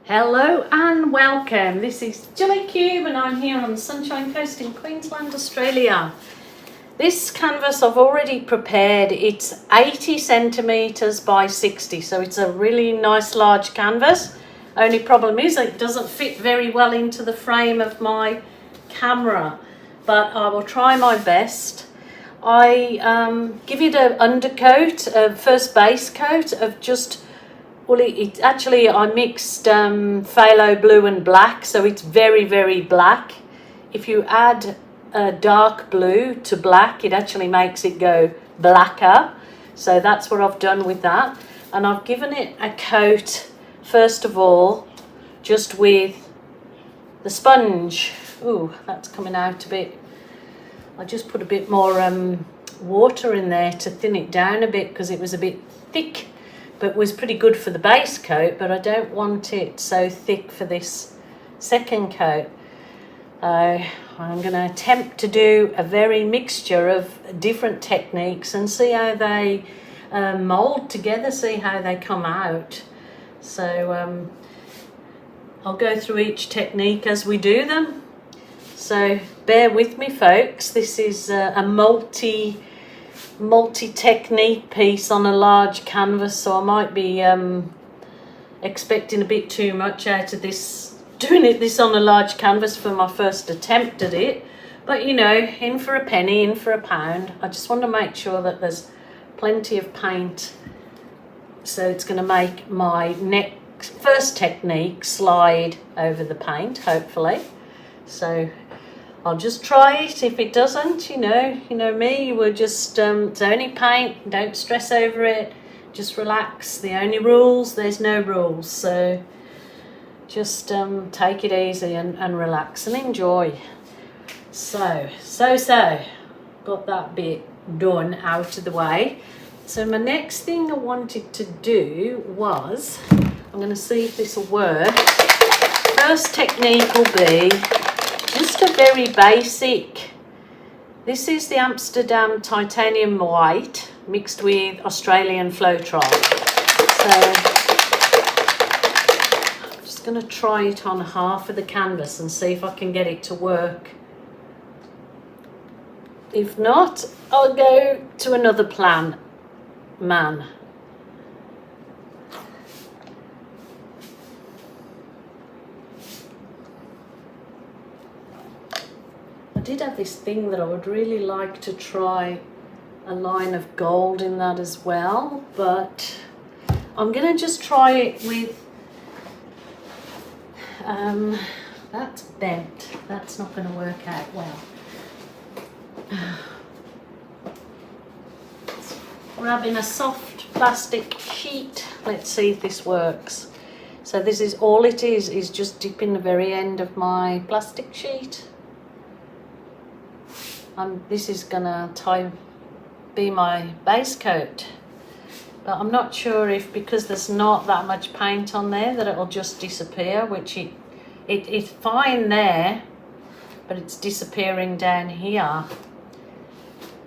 Hello and welcome. This is Jelly Cube and I'm here on the Sunshine Coast in Queensland, Australia. This canvas I've already prepared. It's 80 centimeters by 60, so it's a really nice large canvas. Only problem is it doesn't fit very well into the frame of my camera, but I will try my best. I give it an undercoat, a first base coat of just actually I mixed phthalo blue and black, so it's very black. If you add a dark blue to black, it actually makes it go blacker. So that's what I've done with that. And I've given it a coat, first of all, just with the sponge. Ooh, that's coming out a bit. I just put a bit more water in there to thin it down a bit because it was a bit thick. But was pretty good for the base coat, but I don't want it so thick for this second coat. I'm going to attempt to do a very mixture of different techniques and see how they mould together, see how they come out. So I'll go through each technique as we do them. So bear with me, folks. This is a multi-technique piece on a large canvas, so I might be expecting a bit too much out of this, doing this on a large canvas for my first attempt at it. But you know, in for a penny, in for a pound. I just want to make sure that there's plenty of paint, so it's going to make my first technique slide over the paint, hopefully. So I'll just try it. If it doesn't, you know me, we'll just, it's only paint, don't stress over it, just relax. The only rules, there's no rules, so just take it easy and relax and enjoy. So, got that bit done out of the way. So my next thing I wanted to do was, I'm going to see if this will work. First technique will be just a very basic. This is the Amsterdam titanium white mixed with Australian Floetrol. So I'm just going to try it on half of the canvas and see if I can get it to work. If not, I'll go to another plan. I did have this thing that I would really like to try a line of gold in that as well, but I'm going to just try it with, that's bent, that's not going to work out well. Grabbing a soft plastic sheet, let's see if this works. So this is all it is just dipping the very end of my plastic sheet. This is gonna be my base coat, but I'm not sure if, because there's not that much paint on there, that it'll just disappear, which it's fine there, but it's disappearing down here.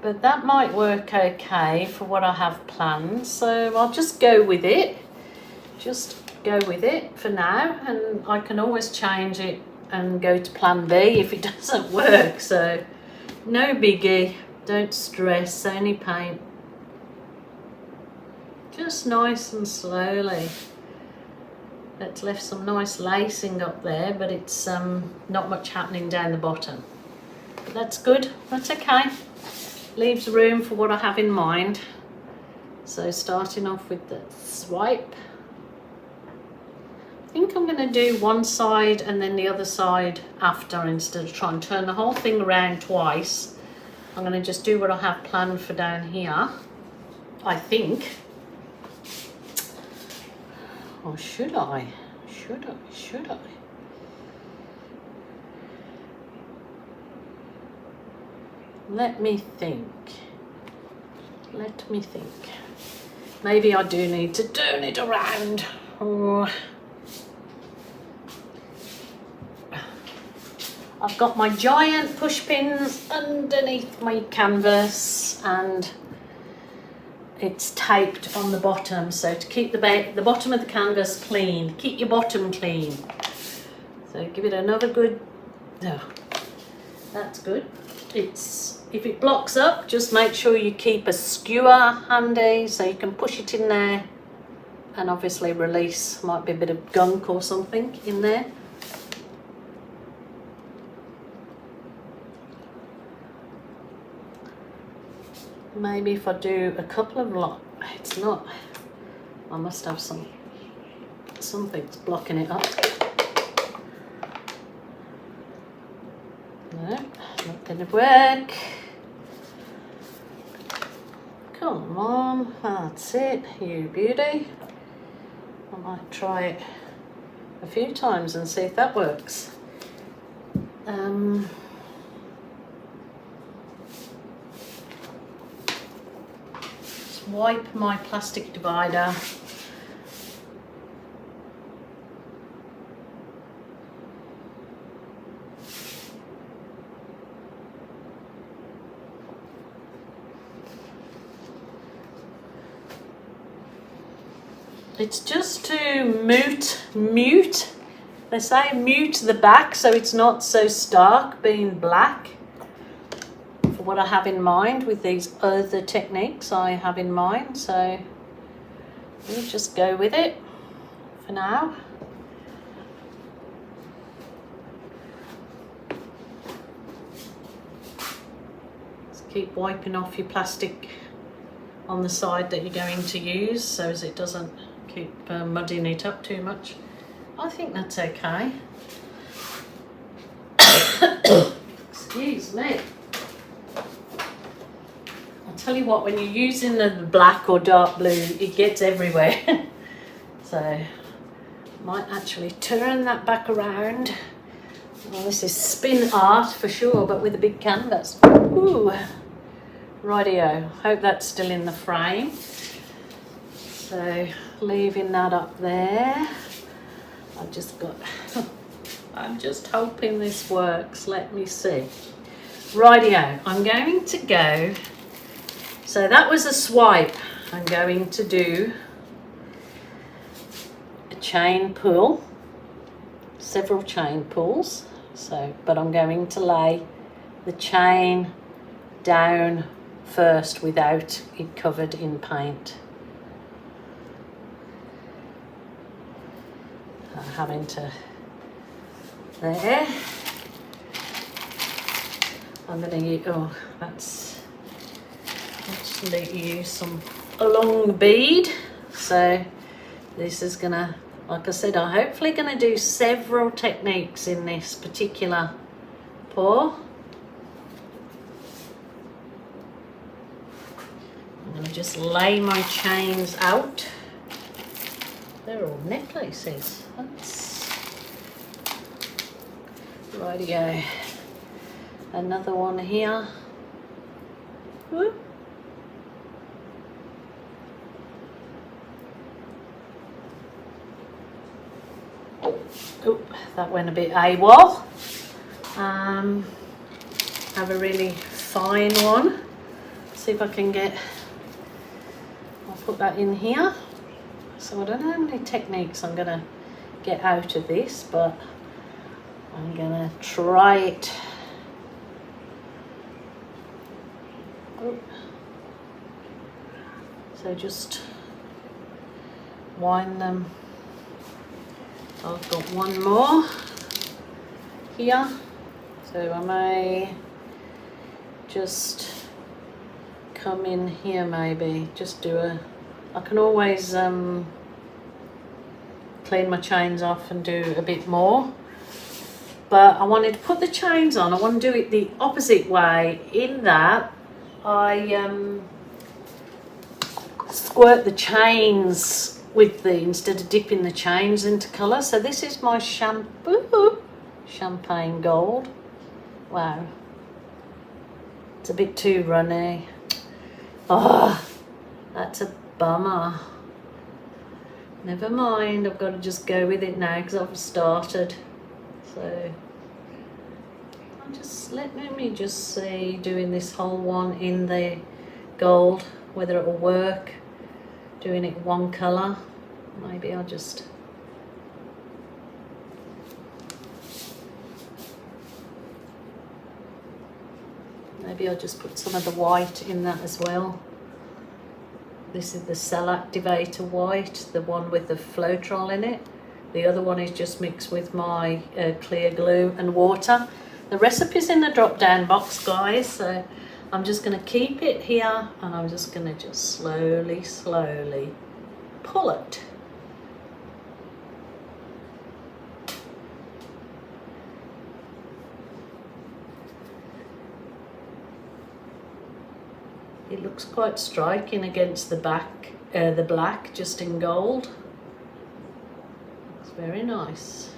But that might work okay for what I have planned, so I'll just go with it. Just go with it for now, and I can always change it and go to plan B if it doesn't work, so no biggie, don't stress, only paint. Just nice and slowly. It's left some nice lacing up there, but it's not much happening down the bottom. But that's good, that's okay. Leaves room for what I have in mind. So starting off with the swipe. I think I'm going to do one side and then the other side after, instead of trying to turn the whole thing around twice. I'm going to just do what I have planned for down here, I think. Or should I? Should I? Let me think. Maybe I do need to turn it around. Oh. I've got my giant push pins underneath my canvas, and it's taped on the bottom, so to keep the bottom of the canvas clean, keep your bottom clean. So give it another good, oh, that's good. If it blocks up, just make sure you keep a skewer handy so you can push it in there and obviously release. Might be a bit of gunk or something in there. Maybe if I do a couple of it's not, I must have something's blocking it up. No, not gonna work. Come on, that's it, you beauty. I might try it a few times and see if that works. Just wipe my plastic divider. It's just to mute, they say mute the back so it's not so stark being black, for what I have in mind with these other techniques I have in mind, so we'll just go with it for now. Just keep wiping off your plastic on the side that you're going to use so as it doesn't keep mudding it up too much. I think that's okay. Excuse me. I'll tell you what, when you're using the black or dark blue, it gets everywhere. So I might actually turn that back around. Well, this is spin art for sure, but with a big canvas. Ooh. Rightio, hope that's still in the frame. So leaving that up there. I'm just hoping this works. Let me see. Rightio, I'm going to go. So that was a swipe. I'm going to do a chain pull, several chain pulls. So, but I'm going to lay the chain down first without it covered in paint. Having to there. I'm going to use, oh, that's actually use some a long bead. So this is gonna, like I said, I'm hopefully going to do several techniques in this particular pour. I'm going to just lay my chains out. They're all necklaces. That's rightio. Another one here. Whoop. Oh, that went a bit AWOL. Have a really fine one. See if I can get. I'll put that in here. So I don't know how many techniques I'm gonna get out of this, but I'm gonna try it. Oh. So just wind them. I've got one more here, so I may just come in here, maybe just do a, I can always clean my chains off and do a bit more, but I wanted to put the chains on. I want to do it the opposite way, in that I squirt the chains with the, instead of dipping the chains into colour. So this is my champagne gold. Wow, it's a bit too runny. Oh, that's a bummer. Never mind, I've got to just go with it now because I've started. So I'm just, let me just see, doing this whole one in the gold. whether it will work doing it one colour. Maybe I'll just put some of the white in that as well. This is the Cell Activator white, the one with the Floetrol in it. The other one is just mixed with my clear glue and water. The recipe's in the drop down box, guys, so I'm just going to keep it here and I'm just going to just slowly pull it. It looks quite striking against the black, just in gold. It's very nice.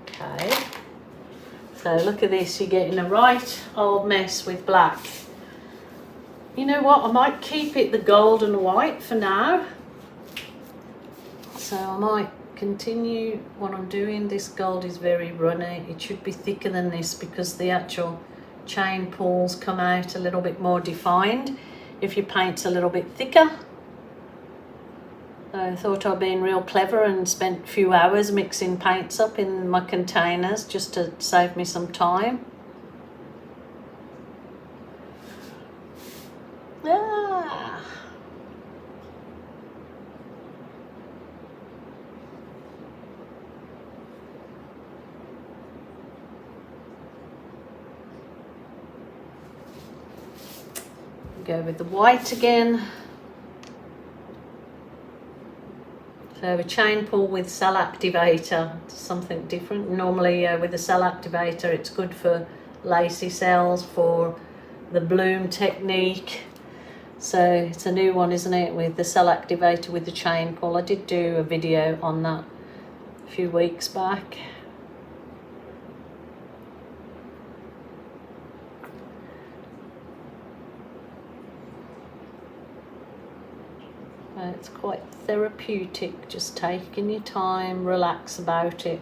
Okay. So look at this, you're getting a right old mess with black. You know what, I might keep it the gold and white for now. So I might continue what I'm doing. This gold is very runny. It should be thicker than this because the actual chain pulls come out a little bit more defined if your paint's a little bit thicker. So I thought I'd been real clever and spent a few hours mixing paints up in my containers just to save me some time. Ah. Go with the white again. So a chain pull with Cell Activator, something different. Normally with the Cell Activator it's good for lacy cells, for the bloom technique. So it's a new one, isn't it, with the Cell Activator with the chain pull. I did do a video on that a few weeks back. It's quite therapeutic, just taking your time, relax about it.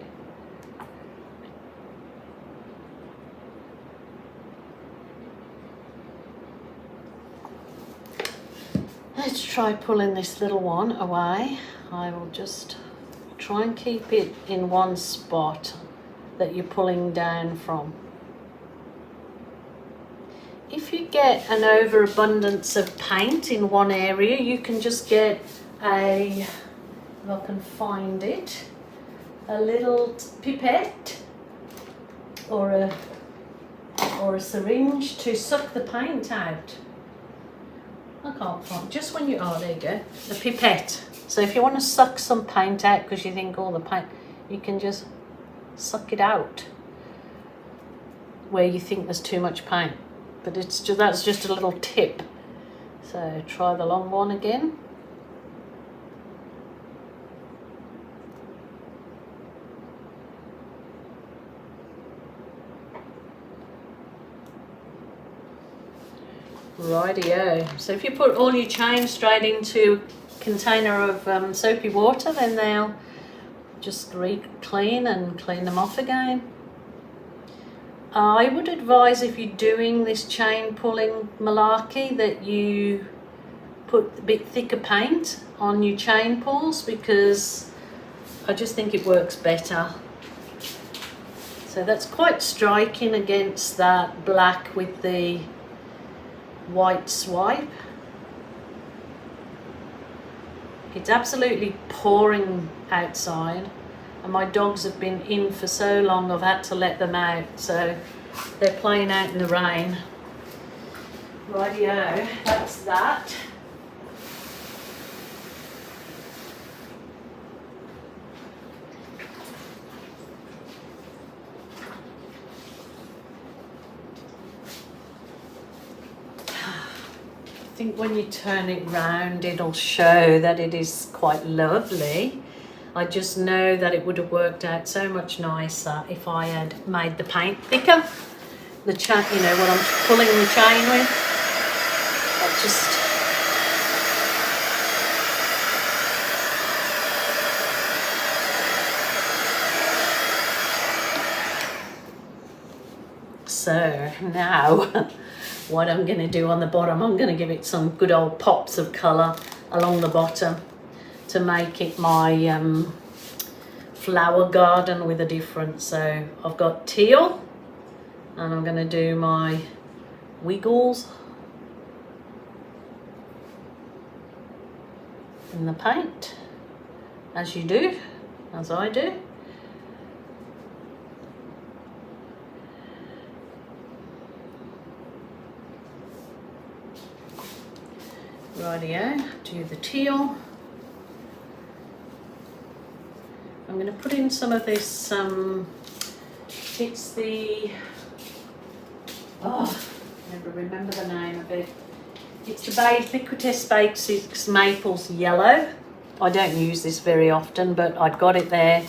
Let's try pulling this little one away. I will just try and keep it in one spot that you're pulling down from. If you get an overabundance of paint in one area, you can just get a, if I can find it, a little pipette or a syringe to suck the paint out. I can't find, just when you, oh there you go, the pipette. So if you want to suck some paint out because you think all the paint, you can just suck it out where you think there's too much paint. But it's just, that's just a little tip. So try the long one again. Rightio. So if you put all your chains straight into a container of soapy water, then they'll just clean and clean them off again. I would advise, if you're doing this chain pulling malarkey, that you put a bit thicker paint on your chain pulls, because I just think it works better. So that's quite striking against that black with the white swipe. It's absolutely pouring outside. And my dogs have been in for so long I've had to let them out, so they're playing out in the rain. Rightio, that's that. I think when you turn it round it'll show that it is quite lovely. I just know that it would have worked out so much nicer if I had made the paint thicker. The chain, you know, what I'm pulling the chain with. That just... So now what I'm going to do on the bottom, I'm going to give it some good old pops of colour along the bottom to make it my flower garden with a difference. So I've got teal, and I'm going to do my wiggles in the paint, as you do, as I do. Rightio, do the teal. I'm going to put in some of this, it's the, oh, I never remember the name of it. It's the Liquitex Basics Maples Yellow. I don't use this very often, but I'd got it there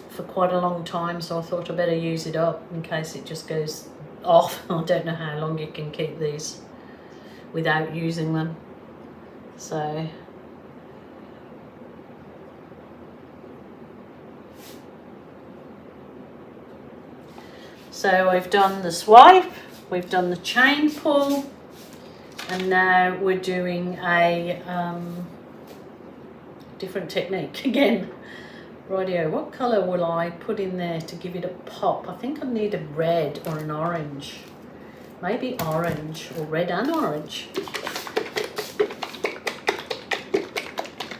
for quite a long time, so I thought I better use it up in case it just goes off. I don't know how long you can keep these without using them. So we've done the swipe, we've done the chain pull, and now we're doing a different technique again. Rightio, what colour will I put in there to give it a pop? I think I need a red or an orange. Maybe orange, or red and orange.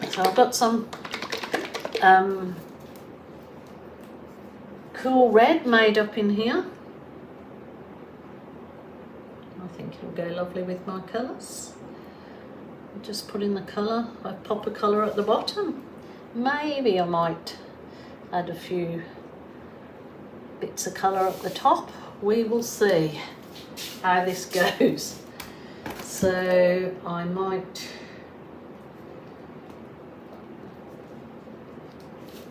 So I've got some cool red made up in here. I think it'll go lovely with my colours. Just put in the colour, I pop a colour at the bottom. Maybe I might add a few bits of colour at the top. We will see how this goes. So I might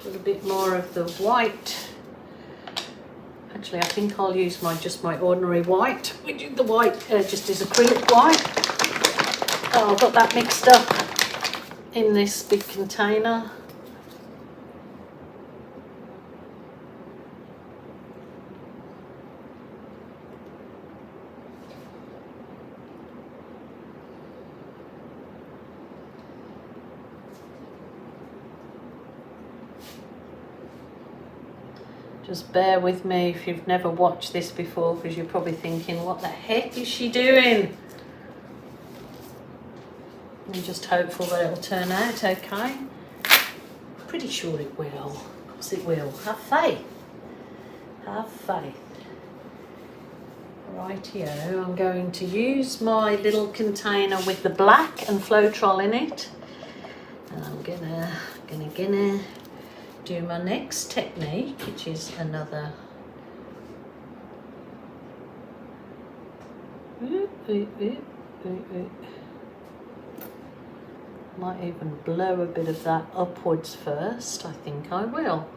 put a bit more of the white. Actually, I think I'll use just my ordinary white, which is the white just is acrylic white. Oh, I've got that mixed up in this big container. Just bear with me if you've never watched this before, because you're probably thinking, what the heck is she doing? I'm just hopeful that it'll turn out okay. Pretty sure it will. Of course it will. Have faith. Have faith. Rightio, I'm going to use my little container with the black and Floetrol in it. And I'm gonna do my next technique, which is another might even blow a bit of that upwards first. I think I will.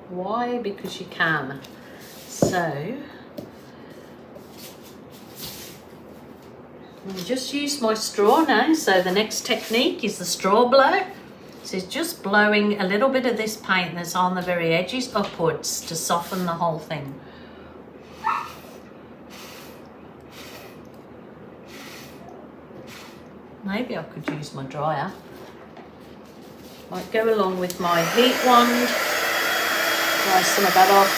Why? Because you can. So I'll just use my straw now. So the next technique is the straw blow. So it's just blowing a little bit of this paint that's on the very edges upwards to soften the whole thing. Maybe I could use my dryer. Might go along with my heat wand. Dry some of that off.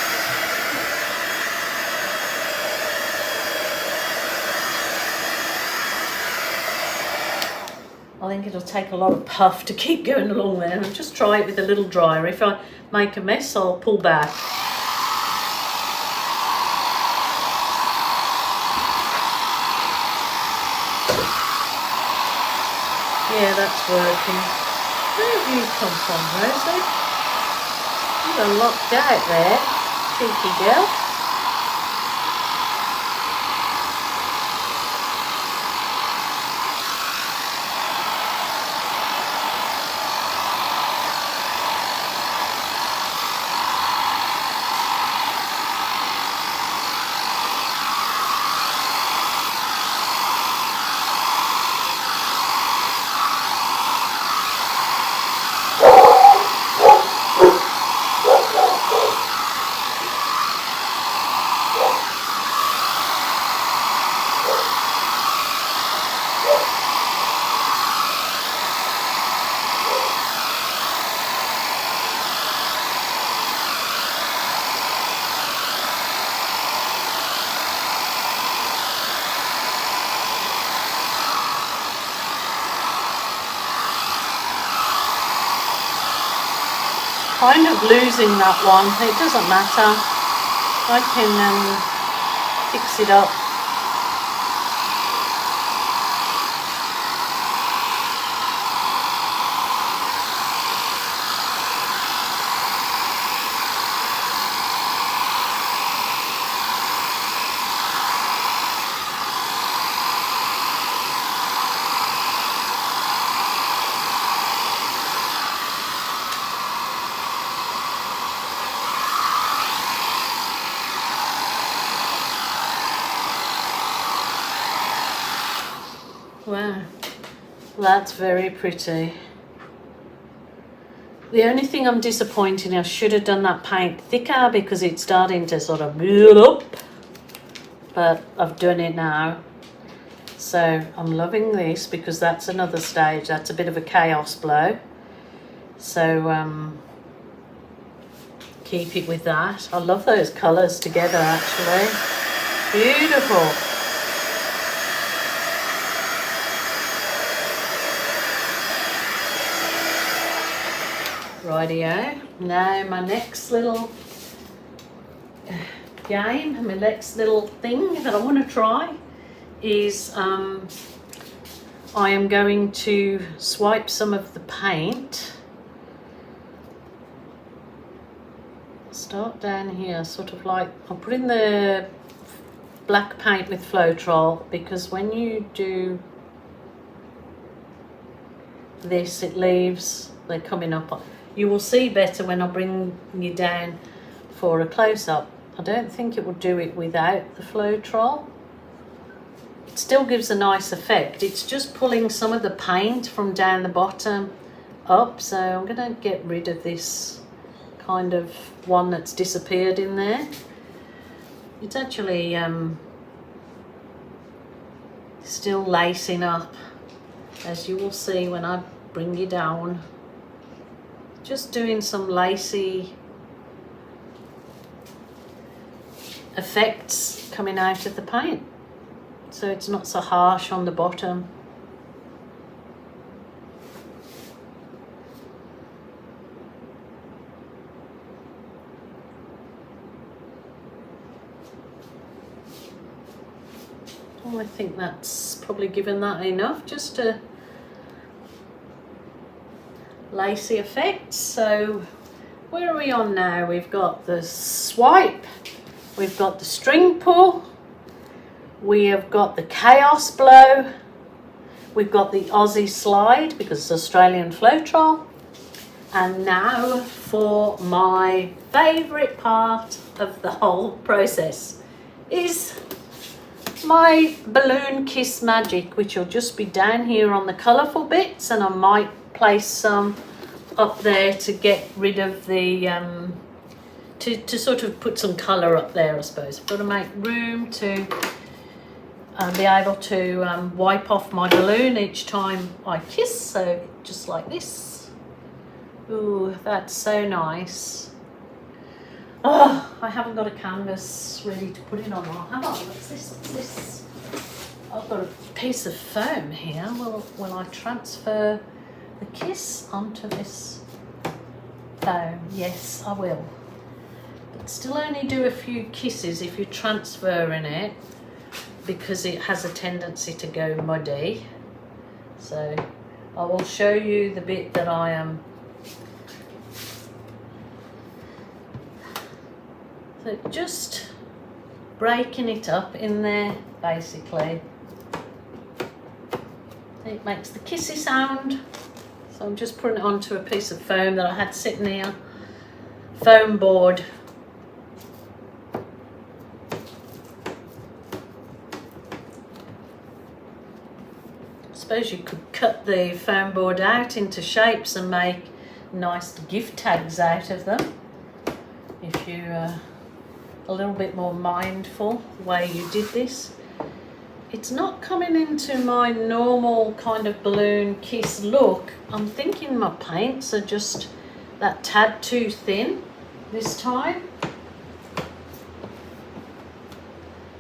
I think it'll take a lot of puff to keep going along there. And just try it with a little dryer. If I make a mess, I'll pull back. Yeah, that's working. Where have you come from, Rosie? You're locked out there, cheeky girl. kind of losing that one. It doesn't matter. I can fix it up. Wow, that's very pretty. The only thing I'm disappointed in, I should have done that paint thicker because it's starting to sort of build up, but I've done it now. So I'm loving this because that's another stage. That's a bit of a chaos blow. So keep it with that. I love those colours together actually. Beautiful. Rightio. Now my next little game, my next little thing that I want to try is I am going to swipe some of the paint. Start down here, sort of like, I'll put in the black paint with Floetrol because when you do this, it leaves, they're coming up. You will see better when I bring you down for a close-up. I don't think it will do it without the Floetrol. It still gives a nice effect. It's just pulling some of the paint from down the bottom up. So I'm going to get rid of this kind of one that's disappeared in there. It's actually still lacing up, as you will see when I bring you down. Just doing some lacy effects coming out of the paint, so it's not so harsh on the bottom. Oh, I think that's probably given that enough, just to lacy effects. So where are we on now? We've got the swipe, we've got the string pull, we have got the chaos blow, we've got the Aussie slide because it's Australian Floetrol, and now for my favourite part of the whole process is my balloon kiss magic, which will just be down here on the colourful bits, and I might place some up there to get rid of the to sort of put some colour up there, I suppose. I've got to make room to be able to wipe off my balloon each time I kiss, so just like this. Ooh, that's so nice. Oh, I haven't got a canvas ready to put it on. Have I? What's this? What's this? I've got a piece of foam here. Will I transfer the kiss onto this foam? Yes, I will. But still only do a few kisses if you're transferring it, because it has a tendency to go muddy. So I will show you the bit that I am. So just breaking it up in there, basically. It makes the kissy sound. So I'm just putting it onto a piece of foam that I had sitting here, foam board. I suppose you could cut the foam board out into shapes and make nice gift tags out of them if you're a little bit more mindful the way you did this. It's not coming into my normal kind of balloon kiss look. I'm thinking my paints are just that tad too thin this time.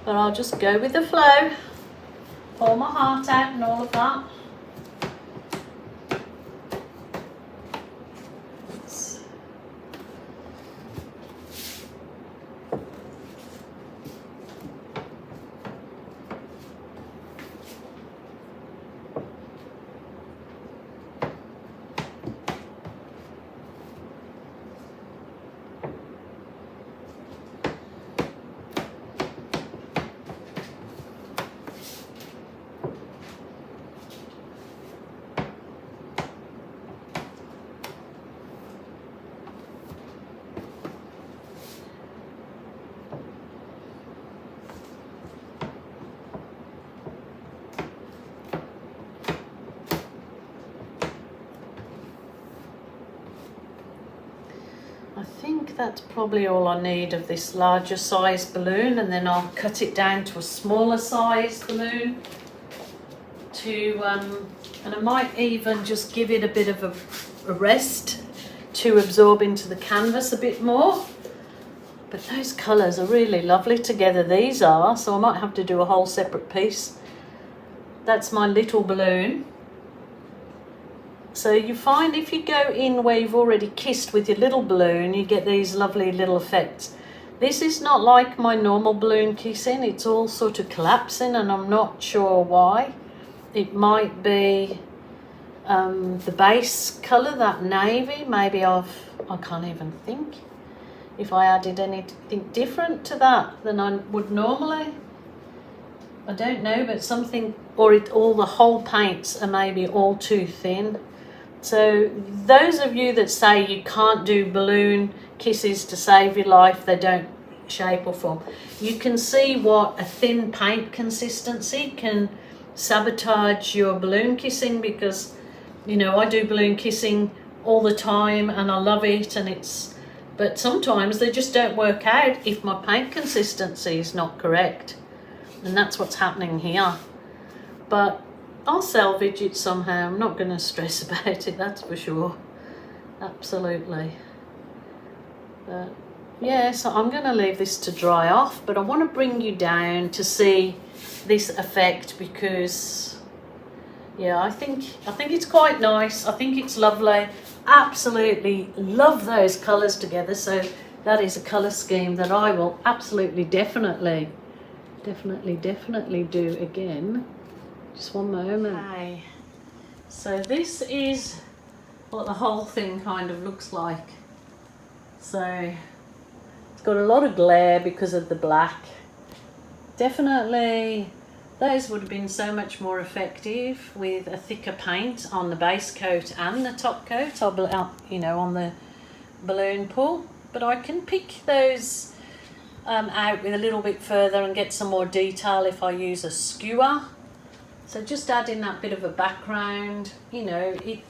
But I'll just go with the flow. Pour my heart out and all of that. I think that's probably all I need of this larger size balloon, and then I'll cut it down to a smaller size balloon and I might even just give it a bit of a rest to absorb into the canvas a bit more. But those colours are really lovely together, these are, so I might have to do a whole separate piece. That's my little balloon. So you find if you go in where you've already kissed with your little balloon, you get these lovely little effects. This is not like my normal balloon kissing, it's all sort of collapsing, and I'm not sure why. It might be the base colour, that navy. Maybe I can't even think if I added anything different to that than I would normally. I don't know, but something, or all the whole paints are maybe all too thin. So those of you that say you can't do balloon kisses to save your life, they don't shape or form, you can see what a thin paint consistency can sabotage your balloon kissing, because you know I do balloon kissing all the time and I love it, but sometimes they just don't work out if my paint consistency is not correct, and that's what's happening here. But I'll salvage it somehow. I'm not going to stress about it, that's for sure. Absolutely. But yeah, so I'm going to leave this to dry off, but I want to bring you down to see this effect, because yeah, I think it's quite nice. I think it's lovely. Absolutely love those colours together. So that is a colour scheme that I will absolutely definitely do again. Just one moment. Okay, so this is what the whole thing kind of looks like. So it's got a lot of glare because of the black. Definitely those would have been so much more effective with a thicker paint on the base coat and the top coat, you know, on the balloon pull. But I can pick those out with a little bit further and get some more detail if I use a skewer. So just adding that bit of a background, you know, it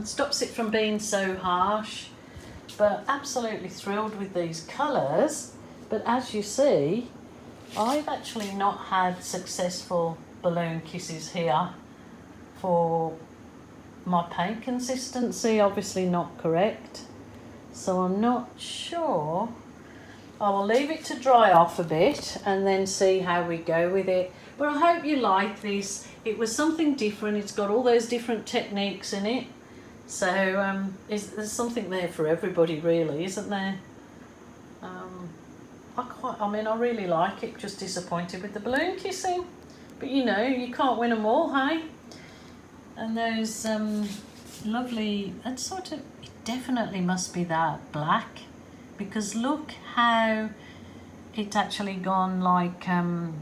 stops it from being so harsh. But absolutely thrilled with these colours. But as you see, I've actually not had successful balloon kisses here for my paint consistency, obviously not correct. So I'm not sure. I will leave it to dry off a bit and then see how we go with it. But I hope you like this. It was something different. It's got all those different techniques in it. So there's something there for everybody really, isn't there? I really like it. Just disappointed with the balloon kissing, but you know, you can't win them all, hey? And those lovely, that sort of, it definitely must be that black, because look how it's actually gone like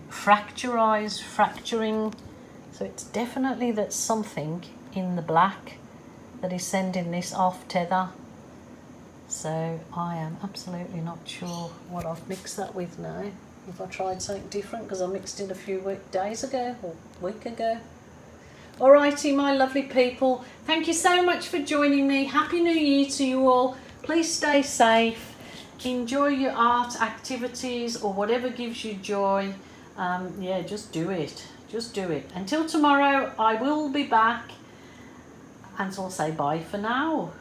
fracturing. So it's definitely that something in the black that is sending this off tether. So I am absolutely not sure what I've mixed that with now. If I tried something different, because I mixed it a few days ago or week ago. Alrighty, my lovely people, thank you so much for joining me. Happy New Year to you all. Please stay safe. Enjoy your art activities or whatever gives you joy. Yeah, just do it. Just do it. Until tomorrow, I will be back. And so I'll say bye for now.